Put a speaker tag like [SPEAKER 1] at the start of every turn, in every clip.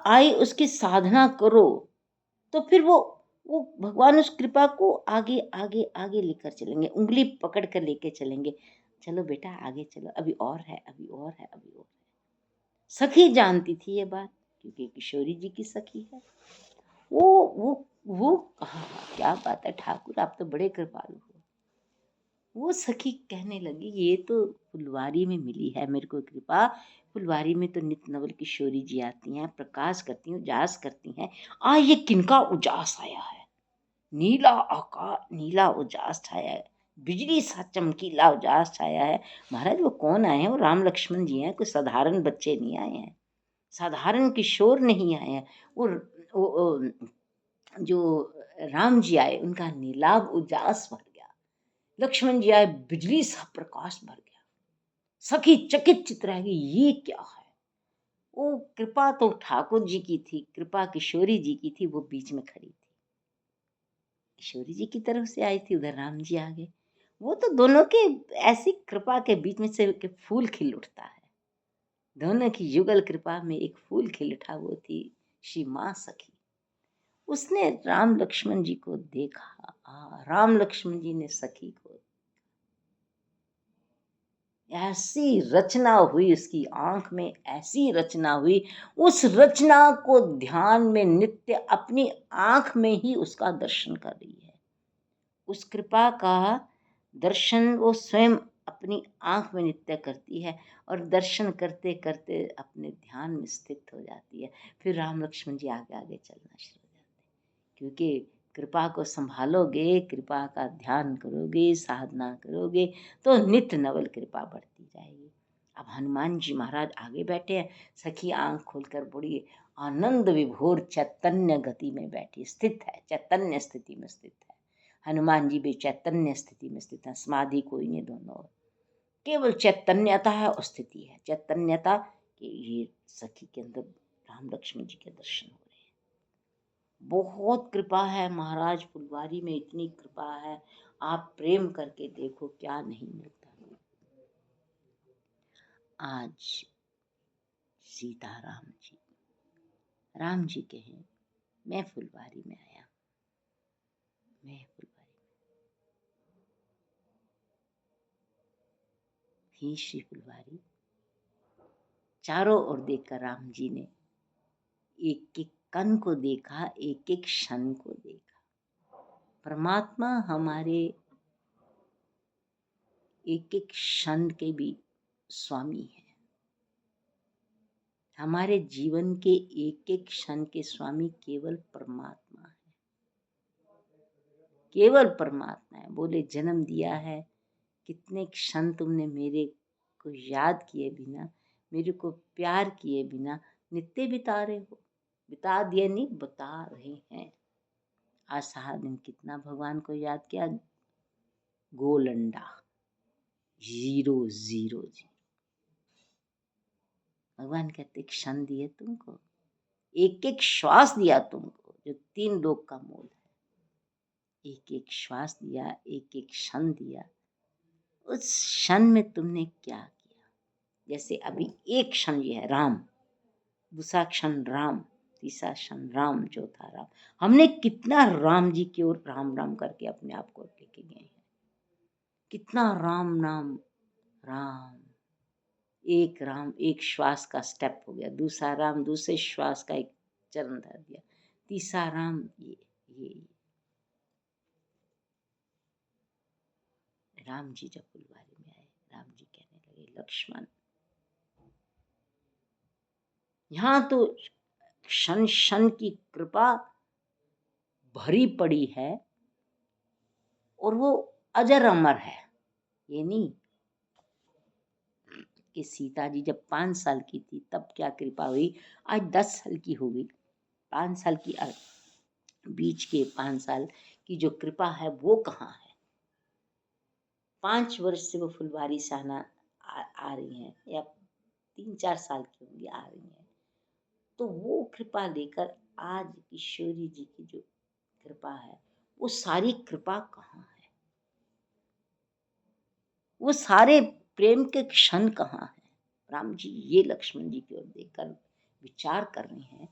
[SPEAKER 1] आई उसकी साधना करो, तो फिर वो भगवान उस कृपा को आगे आगे आगे लेकर चलेंगे, उंगली पकड़ कर लेके चलेंगे। चलो बेटा आगे चलो, अभी और है, अभी और है, अभी और है। सखी जानती थी ये बात, क्योंकि किशोरी जी की सखी है। वो वो कहा, क्या बात है ठाकुर, आप तो बड़े कृपालु हो। वो सखी कहने लगी, ये तो फुलवारी में मिली है मेरे को कृपा। फुलवारी में तो नित नवल किशोरी जी आती हैं, प्रकाश करती हैं, उजास करती हैं। ये किनका उजास आया है, नीला आकाश, नीला उजास छाया है, बिजली सा चमकीला उजास छाया है। महाराज वो कौन आए हैं? वो राम लक्ष्मण जी हैं, कोई साधारण बच्चे नहीं आए हैं, साधारण किशोर नहीं आए हैं। वो जो राम जी आए, उनका नीलाभ उजास भर गया। लक्ष्मण जी आए, बिजली सा प्रकाश भर गया। सखी चकित चित रह गई, ये क्या है? वो कृपा तो ठाकुर जी की थी, कृपा किशोरी जी की थी, वो बीच में खड़ी थी। किशोरी जी की तरफ से आई थी, उधर राम जी आ गए। वो तो दोनों के ऐसी कृपा के बीच में से एक फूल खिल उठता है। दोनों की युगल कृपा में एक फूल खिल उठा, वो थी श्री मां सखी। उसने राम लक्ष्मण जी को देखा, राम लक्ष्मण जी ने सखी को, ऐसी रचना हुई उसकी आंख में, ऐसी रचना हुई। उस रचना को ध्यान में नित्य अपनी आंख में ही उसका दर्शन कर रही है। उस कृपा का दर्शन वो स्वयं अपनी आंख में नित्य करती है, और दर्शन करते करते अपने ध्यान में स्थित हो जाती है। फिर राम लक्ष्मण जी आगे आगे चलना शुरू हो जाते हैं, क्योंकि कृपा को संभालोगे, कृपा का ध्यान करोगे, साधना करोगे, तो नित्य नवल कृपा बढ़ती जाएगी। अब हनुमान जी महाराज आगे बैठे हैं, सखी आंख खोलकर बड़ी आनंद विभोर चैतन्य गति में बैठी स्थित है, चैतन्य स्थिति में स्थित है। हनुमान जी भी चैतन्य स्थिति में स्थित है, समाधि कोई नहीं, दोनों केवल चैतन्यता है और स्थिति है। चैतन्यता कि ये सखी के अंदर राम लक्ष्मण जी के दर्शन हो रहे हैं। बहुत कृपा है महाराज, फुलवारी में इतनी कृपा है, आप प्रेम करके देखो क्या नहीं मिलता। आज सीता राम जी कहे, मैं फुलवारी में आया, मैं फुलवारी ही श्री फुलवारी। चारों ओर देखकर राम जी ने एक एक कण को देखा, एक एक क्षण को देखा। परमात्मा हमारे एक एक क्षण के भी स्वामी है, हमारे जीवन के एक एक क्षण के स्वामी केवल परमात्मा है, केवल परमात्मा है। बोले जन्म दिया है, कितने क्षण तुमने मेरे को याद किए बिना, मेरे को प्यार किए बिना नित्य बिता रहे हो। बिता दिए नहीं, बता रहे हैं। आज सारा दिन कितना भगवान को याद किया, गोलंडा, 0 भगवान कहते क्षण दिए तुमको, एक एक श्वास दिया तुमको, जो 3 लोक का मूल है। एक एक श्वास दिया, एक एक क्षण दिया। उस क्षण में तुमने क्या किया? जैसे अभी एक क्षण ये है राम, दूसरा क्षण राम, तीसरा क्षण राम, चौथा राम। हमने कितना राम जी की ओर राम राम करके अपने आप को लेके गए हैं। कितना राम नाम, राम, एक राम, एक श्वास का स्टेप हो गया, दूसरा राम, दूसरे श्वास का एक चरण धर दिया, तीसरा राम, ये राम जी जब फुलवारी में आए, राम जी कहने लगे लक्ष्मण, यहाँ तो क्षण क्षण की कृपा भरी पड़ी है, और वो अजर अमर है। ये नहीं कि सीता जी जब 5 साल की थी तब क्या कृपा हुई, आज 10 साल की हो गई। 5 साल की बीच के 5 साल की जो कृपा है वो कहाँ है? 5 वर्ष से वो फुलवारी सहना आ रही हैं, या 3-4 साल की होंगी, आ रही हैं। तो वो कृपा लेकर आज किशोरी जी की जो कृपा है, वो सारी कृपा कहाँ है? वो सारे प्रेम के क्षण कहाँ हैं? राम जी ये लक्ष्मण जी की ओर देखकर विचार कर रहे हैं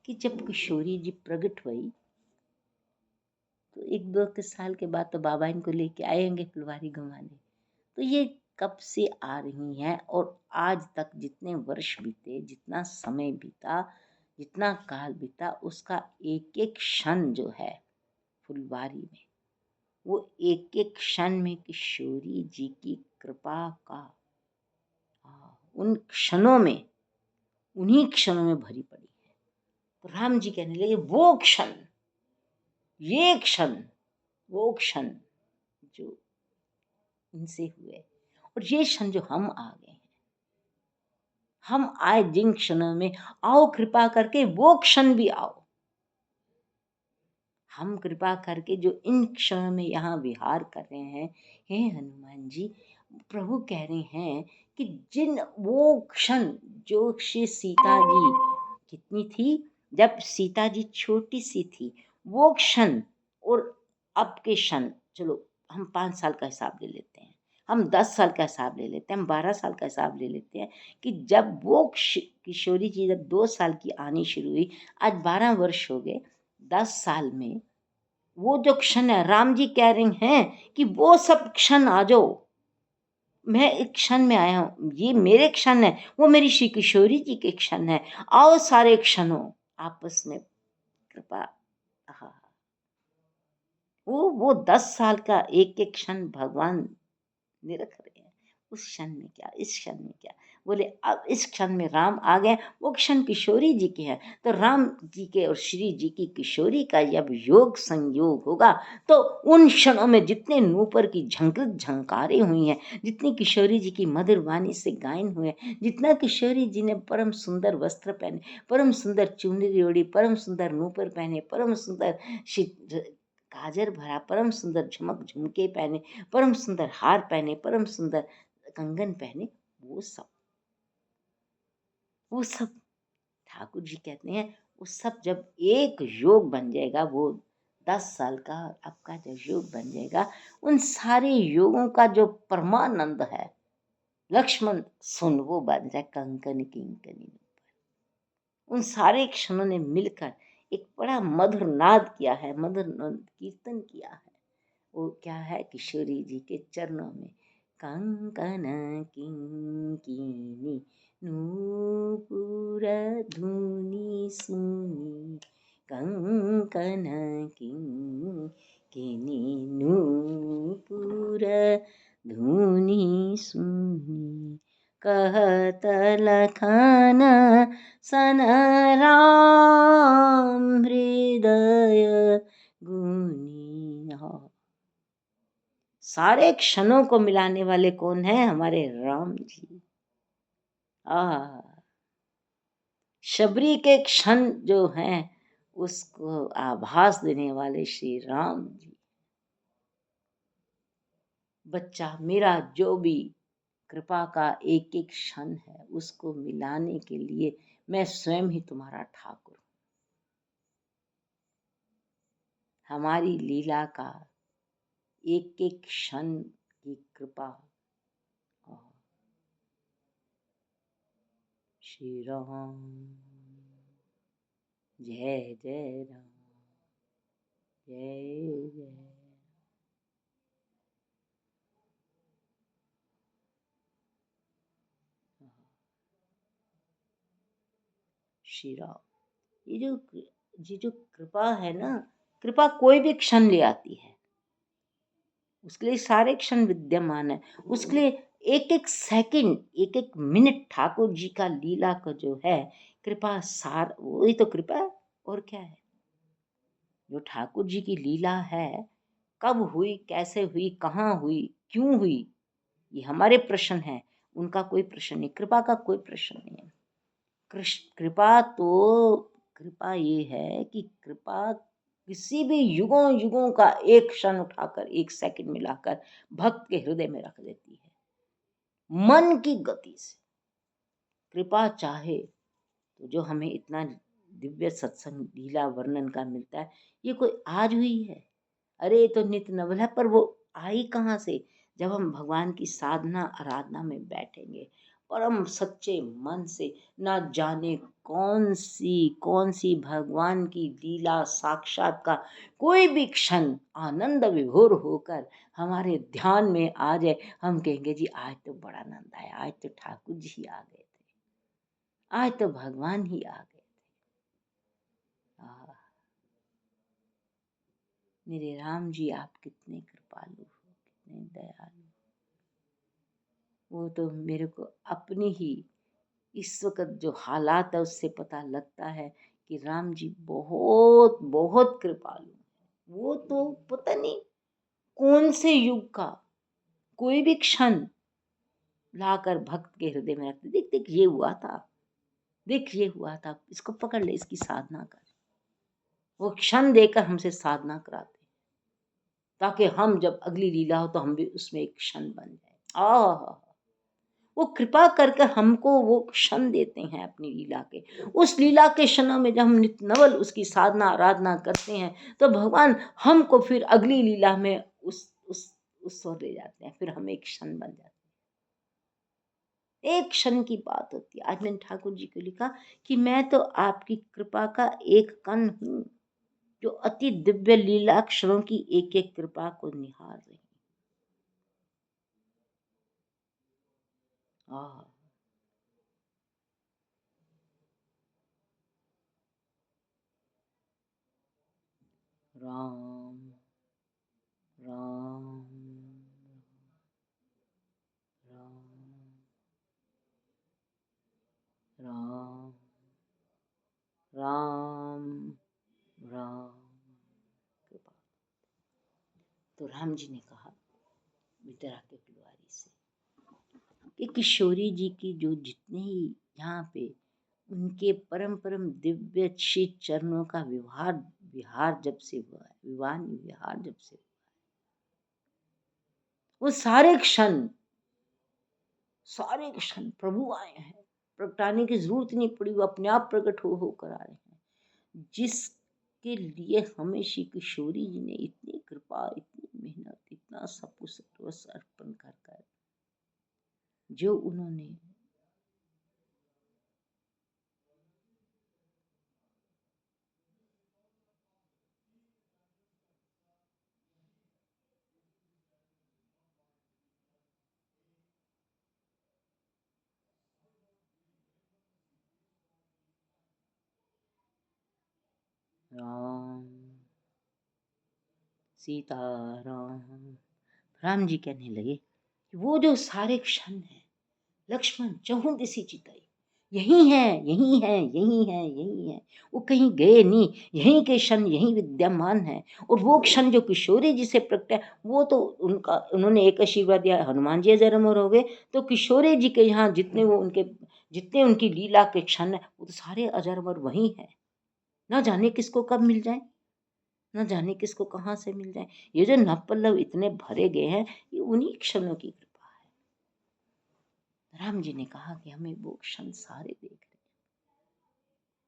[SPEAKER 1] कि जब किशोरी जी प्रकट हुई तो 1-2 साल के बाद तो बाबा इनको लेके आएंगे फुलवारी घुमाने। तो ये कब से आ रही हैं और आज तक जितने वर्ष बीते, जितना समय बीता, जितना काल बीता, उसका एक-एक क्षण जो है फुलवारी में, वो एक-एक क्षण में किशोरी जी की कृपा का उन क्षणों में, उन्हीं क्षणों में भरी पड़ी है। तो राम जी कहने लगे वो क्षण, ये क्षण, वो क्षण जो इनसे हुए और ये क्षण जो हम आ गए हैं, हम आए जिन क्षणों में, आओ कृपा करके वो क्षण भी आओ। हम कृपा करके जो इन क्षणों में यहाँ विहार कर रहे हैं, हे हनुमान जी, प्रभु कह रहे हैं कि जिन वो क्षण जो श्री सीता जी कितनी थी, जब सीता जी छोटी सी थी, वो क्षण और अब के क्षण, चलो हम 5 साल का हिसाब ले लेते हैं, हम 10 साल का हिसाब ले लेते हैं, हम 12 साल का हिसाब ले लेते हैं कि जब वो किशोरी जी जब 2 साल की आनी शुरू हुई, आज 12 वर्ष हो गए, 10 साल में वो जो क्षण है, राम जी कह रहे हैं कि वो सब क्षण आ जाओ, मैं एक क्षण में आया हूँ, ये मेरे क्षण है, वो मेरी श्री किशोरी जी के क्षण है, आओ सारे क्षणों आपस में कृपा। हाँ, वो 10 साल का एक एक क्षण भगवान निरख रहे हैं। उस क्षण में क्या, इस क्षण में क्या, बोले अब इस क्षण में राम आ गए, वो क्षण किशोरी जी के हैं। तो राम जी के और श्री जी की किशोरी का जब योग संयोग होगा तो उन क्षणों में जितने नूपुर की झंकृत झंकारें हुई हैं, जितनी किशोरी जी की मधुर वाणी से गायन हुए, जितना किशोरी जी ने परम सुंदर वस्त्र पहने, परम सुंदर चुनरी ओढ़ी, परम सुंदर नूपुर पहने, परम सुंदर काजर भरा, परम सुंदर झमक झुमके पहने, परम सुंदर हार पहने, परम सुंदर कंगन पहने, वो सब ठाकुर जी कहते हैं, वो सब जब एक योग बन जाएगा, वो 10 साल का आपका जब योग बन जाएगा, उन सारे योगों का जो परमानंद है, लक्ष्मण सुन वो बन जाए कंकन किंकनी। उन सारे क्षणों ने मिलकर एक बड़ा मधुर नाद किया है, मधुर कीर्तन किया है। वो क्या है, किशोरी जी के चरणों में कंकन किंकिनी नूपुर धुनी सुनी, कंकन किंकिनी नूपुर धुनी सुनी, कहत लखन सन राम हृदय गुनी। सारे क्षणों को मिलाने वाले कौन है, हमारे राम जी। शबरी के क्षण जो हैं उसको आभास देने वाले श्री राम जी। बच्चा मेरा जो भी कृपा का एक एक क्षण है, उसको मिलाने के लिए मैं स्वयं ही तुम्हारा ठाकुर। हमारी लीला का एक एक क्षण की कृपा। श्री राम जय जय राम, जय जय। श्री राम, ये जो कृपा है ना, कृपा कोई भी क्षण ले आती है, उसके लिए सारे क्षण विद्यमान है, उसके लिए एक एक सेकंड, एक एक मिनट ठाकुर जी का लीला का जो है कृपा सार, वही तो कृपा है और क्या है। जो ठाकुर जी की लीला है, कब हुई, कैसे हुई, कहाँ हुई, क्यों हुई, ये हमारे प्रश्न है, उनका कोई प्रश्न नहीं, कृपा का कोई प्रश्न नहीं है। कृपा तो कृपा ये है कि कृपा किसी भी युगों युगों का एक क्षण उठाकर, एक सेकंड मिलाकर भक्त के हृदय में रख देती है मन की गति से। कृपा चाहे तो जो हमें इतना दिव्य सत्संग लीला वर्णन का मिलता है, ये कोई आज हुई है, अरे ये तो नित्य नवल है, पर वो आई कहाँ से, जब हम भगवान की साधना आराधना में बैठेंगे, परम सच्चे मन से, ना जाने कौन सी भगवान की लीला साक्षात्कार कोई भी क्षण आनंद विभोर होकर हमारे ध्यान में आ जाए, हम कहेंगे जी आज तो बड़ा आनंद आया, आज तो ठाकुर जी ही आ गए थे, आज तो भगवान ही आ गए थे। मेरे राम जी आप कितने कृपालु हो, कितने दयालु। वो तो मेरे को अपनी ही इस वक्त जो हालात है उससे पता लगता है कि राम जी बहुत बहुत कृपालु हैं। वो तो पता नहीं कौन से युग का कोई भी क्षण लाकर भक्त के हृदय में रखते, देख देख ये हुआ था, देख ये हुआ था, इसको पकड़ ले, इसकी साधना कर। वो क्षण देकर हमसे साधना कराते, ताकि हम जब अगली लीला हो तो हम भी उसमें एक क्षण बन जाए। वो कृपा कर कर हमको वो क्षण देते हैं अपनी लीला के। उस लीला के क्षणों में जब हम नित नवल उसकी साधना आराधना करते हैं तो भगवान हमको फिर अगली लीला में उस ओर ले जाते हैं, फिर हम एक क्षण बन जाते हैं। एक क्षण की बात होती है। आज मैंने ठाकुर जी को लिखा कि मैं तो आपकी कृपा का एक कण हूँ, जो अति दिव्य लीला क्षणों की एक एक कृपा को निहार रही। राम राम राम राम राम राम। कृपा। तो राम जी ने कहा वितरा के फुलवारी से कि किशोरी जी की जो जितने ही यहाँ पे उनके परम परम दिव्य श्री चरणों का विहार विहार जब से हुआ है, विवाह नहीं विहार जब से हुआ है, वो सारे क्षण प्रभु आए हैं। प्रगटाने की जरूरत नहीं पड़ी, वो अपने आप प्रकट हो होकर आ रहे हैं। जिसके लिए हमें श्री किशोरी जी ने इतनी कृपा, इतनी मेहनत, इतना सब कुछ सर्वस्व अर्पण कर कर जो उन्होंने राम सीताराम। राम जी कहने लगे कि वो जो सारे क्षण हैं, लक्ष्मण चहुं दिशि चितई, यही है यही है यही है यही है, वो कहीं गए नहीं, यहीं के क्षण यहीं विद्यमान है। और वो क्षण जो किशोरी जी से प्रकट है, वो तो उनका उन्होंने एक आशीर्वाद दिया, हनुमान जी अजर अमर हो गए, तो किशोरी जी के यहाँ जितने उनकी लीला के क्षण है वो तो सारे अजर अमर वही है। ना जाने किसको कब मिल जाए, न जाने किसको कहाँ से मिल जाए। ये जो नवपल्लव इतने भरे गए हैं, ये उन्हीं क्षणों की कृपा है। राम जी ने कहा कि हमें वो क्षण सारे देख रहे।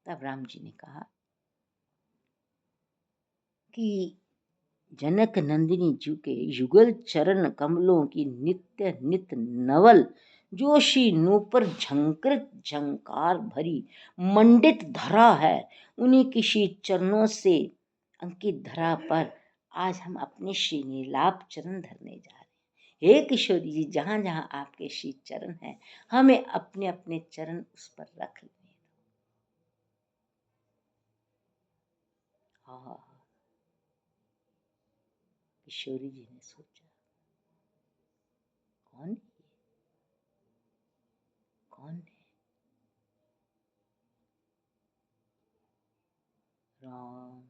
[SPEAKER 1] तब राम जी ने कहा कि जनक नंदिनी जी के युगल चरण कमलों की नित्य नित नवल जोशी नूपर झंकृत झंकार भरी मंडित धरा है, उन्हीं किसी चरणों से अंकित धरा पर आज हम अपने श्री नीलाभ चरण धरने जा रहे हैं। हे किशोरी जी, जहां जहां आपके श्री चरण हैं, हमें अपने अपने चरण उस पर रख लें। हाँ, किशोरी जी ने सोचा कौन कौन है? राम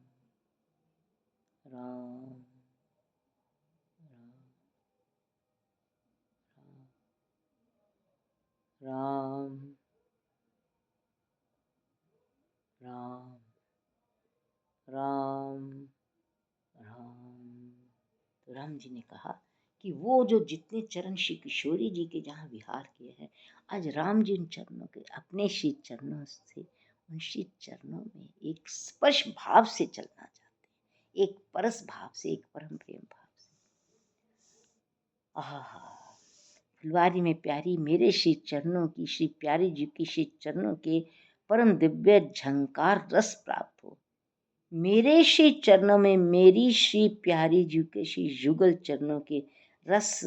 [SPEAKER 1] राम राम राम राम राम। तो राम जी ने कहा कि वो जो जितने चरण श्री किशोरी जी के जहाँ विहार किए हैं, आज राम जी उन चरणों के अपने श्री चरणों से, उन श्री चरणों में एक स्पर्श भाव से चलना चाहते हैं, एक परस भाव से, एक परम प्रेम भाव से। आहा, फुलवारी में प्यारी मेरे श्री चरणों की, श्री प्यारी जी की श्री चरणों के परम दिव्य झंकार रस प्राप्त हो। मेरे श्री चरणों में मेरी श्री प्यारी जी के श्री युगल चरणों के रस,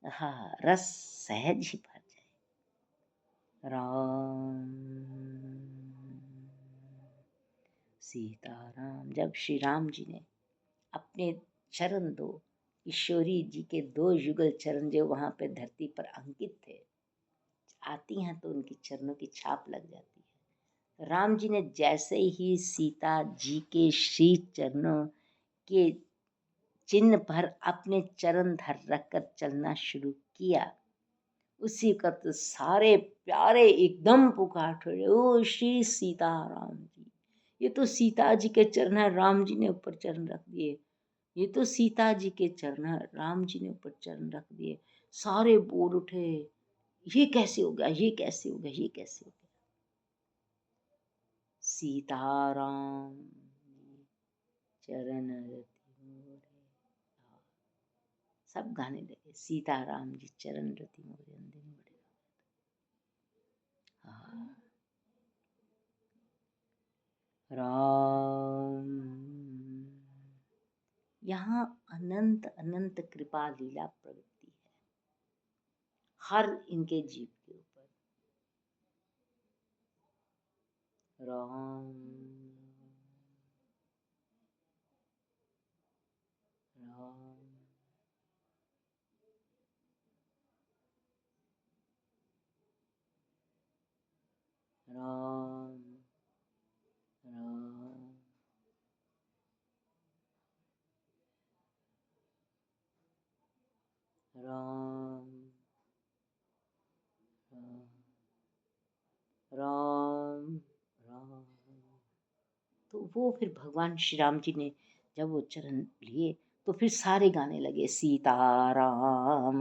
[SPEAKER 1] हाँ रस सहज ही भर जाए। राम सीताराम। जब श्री राम जी ने अपने चरण दो, किशोरी जी के दो युगल चरण जो वहां पे धरती पर अंकित थे, आती हैं तो उनकी चरणों की छाप लग जाती है। राम जी ने जैसे ही सीता जी के श्री चरणों के चिन्ह पर अपने चरण धर रखकर चलना शुरू किया, उसी का तो सारे प्यारे एकदम पुकार उठे, ओ श्री सीताराम जी। ये तो सीता जी के चरण है, राम जी ने ऊपर चरण रख दिए। ये तो सीता जी के चरण है, राम जी ने ऊपर चरण रख दिए। सारे बोल उठे, ये कैसे हो गया, ये कैसे हो गया, ये कैसे हो गया। सीताराम चरण रति मोरे, सब गाने लगे, सीताराम जी चरण रति मोरे अंदर मोरे। राम। यहाँ अनंत अनंत कृपा लीला प्रवृत्ति है हर इनके जीव के ऊपर। राम राम राम राम राम राम राम। तो वो फिर भगवान श्री राम जी ने जब वो चरण लिए तो फिर सारे गाने लगे, सीताराम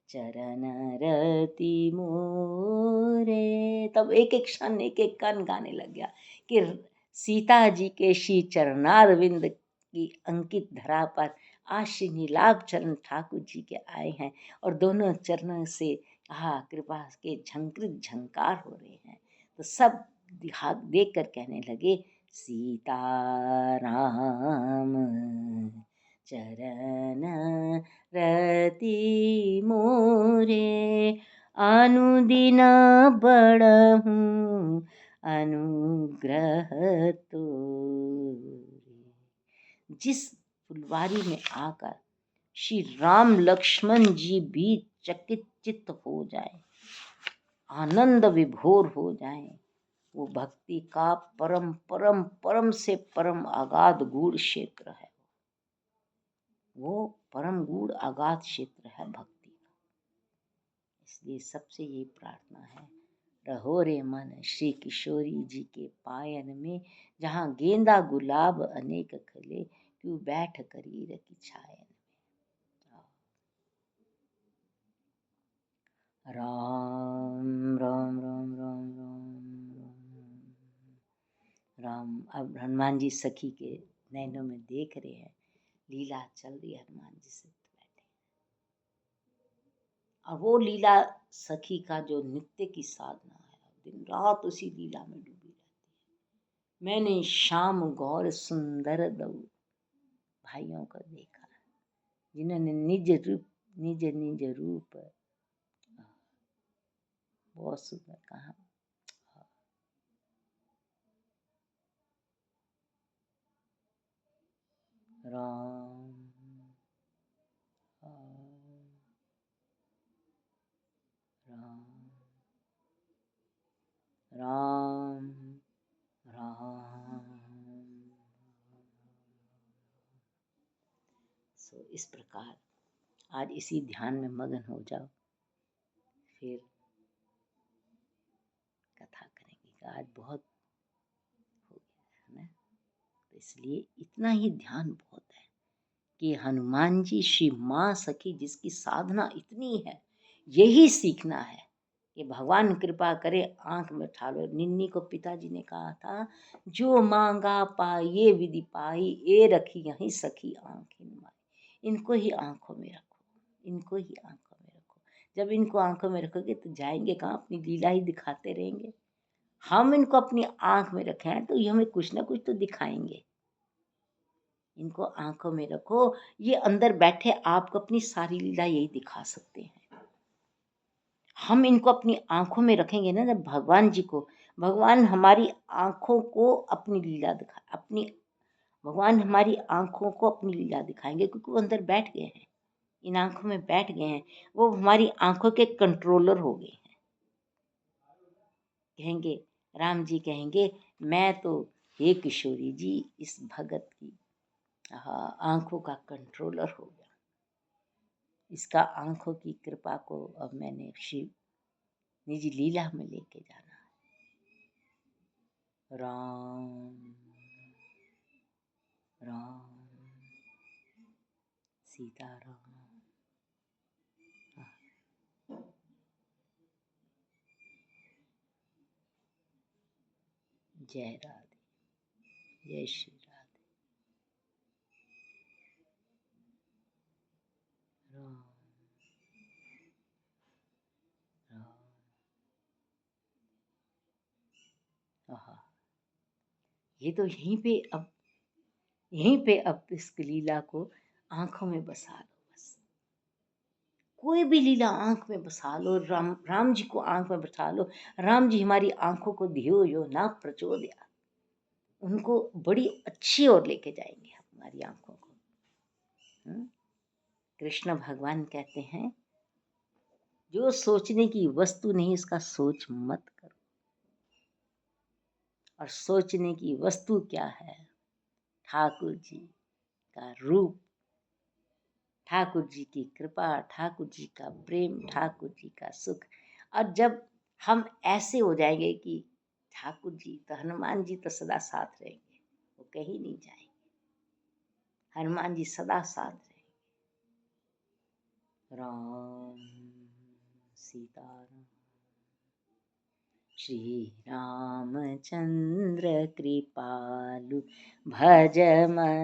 [SPEAKER 1] चरण रति मोरे। तब एक एक क्षण एक एक कण गाने लग गया कि सीता जी के श्री चरणारविंद की अंकित धरा पर आज श्री नीलाभ चरण ठाकुर जी के आए हैं और दोनों चरणों से कृपा के झंकृत झंकार हो रहे हैं। तो सब हाथ देख कर कहने लगे, सीताराम चरण रति मोरे अनुदिन बड़हूँ अनुग्रह तोरे। जिस फुलवारी में आकर श्री राम लक्ष्मण जी भी चकित चित्त हो जाए, आनंद विभोर हो जाए, वो भक्ति का परम परम परम से परम अगाध गूढ़ क्षेत्र है। वो परम गूढ़ अगाध क्षेत्र है भक्ति का। इसलिए सबसे ये प्रार्थना है, रहो रे मन श्री किशोरी जी के पायन में, जहाँ गेंदा गुलाब अनेक खिले, क्यों बैठ करी रखी छायन में। राम राम राम राम राम राम। अब हनुमान जी सखी के नैनों में देख रहे हैं, लीला चल रही है, हनुमान जी से बैठे। और वो लीला सखी का जो नित्य की साधना है, दिन रात उसी लीला में डूबी रहती है। मैंने श्याम गौर सुंदर दऊ भाइयों को देखा, जिन्होंने निज रूप बहुत सुंदर कहा। राम राम राम राम। सो इस प्रकार आज इसी ध्यान में मगन हो जाओ, फिर कथा करेंगे। आज बहुत हो गया है ना, तो इसलिए इतना ही ध्यान बहुत है कि हनुमान जी श्री माँ सखी जिसकी साधना इतनी है, यही सीखना है कि भगवान कृपा करे आंख में उठा लो। निन्नी को पिताजी ने कहा था, जो मांगा पाइए विधि पाई, ए रखी यहीं सखी आंख इन माई। इनको ही आंखों में रखो, इनको ही आंखों में रखो। जब इनको आँखों में रखोगे तो जाएँगे कहाँ, अपनी लीला ही दिखाते रहेंगे। हम इनको अपनी आँख में रखे हैं तो ये हमें कुछ ना कुछ तो दिखाएँगे। इनको आँखों में रखो, ये अंदर बैठे आपको अपनी सारी लीला यही दिखा सकते हैं। हम इनको अपनी आँखों में रखेंगे ना जब भगवान जी को, भगवान हमारी आँखों को अपनी लीला भगवान हमारी आँखों को अपनी लीला दिखाएँगे क्योंकि वो अंदर बैठ गए हैं। इन आँखों में बैठ गए हैं, वो हमारी आँखों के कंट्रोलर हो गए हैं। कहेंगे, राम जी कहेंगे, मैं तो हे किशोरी जी इस भगत की आँखों का कंट्रोलर हो गया। इसका आँखों की कृपा को अब मैंने शिव निजी लीला में लेके जाना है। राम राम सीताराम। जय राधे, जय श्री राधे। राम राम। आहा, ये तो यहीं पे अब इस लीला को आंखों में बसा लो। बस कोई भी लीला आंख में बसा लो, राम जी को आंख में बसा लो। राम जी हमारी आंखों को धियो यो ना प्रचोदया, उनको बड़ी अच्छी ओर लेके जाएंगे हमारी आंखों को। कृष्ण भगवान कहते हैं, जो सोचने की वस्तु नहीं उसका सोच मत करो। और सोचने की वस्तु क्या है? ठाकुर जी का रूप, ठाकुर जी की कृपा, ठाकुर जी का प्रेम, ठाकुर जी का सुख। और जब हम ऐसे हो जाएंगे कि ठाकुर जी तो हनुमान जी तो सदा साथ रहेंगे, वो कहीं नहीं जाएंगे। हनुमान जी सदा साथ रहेंगे। राम सीताराम। श्री रामचंद्र कृपालु भज मन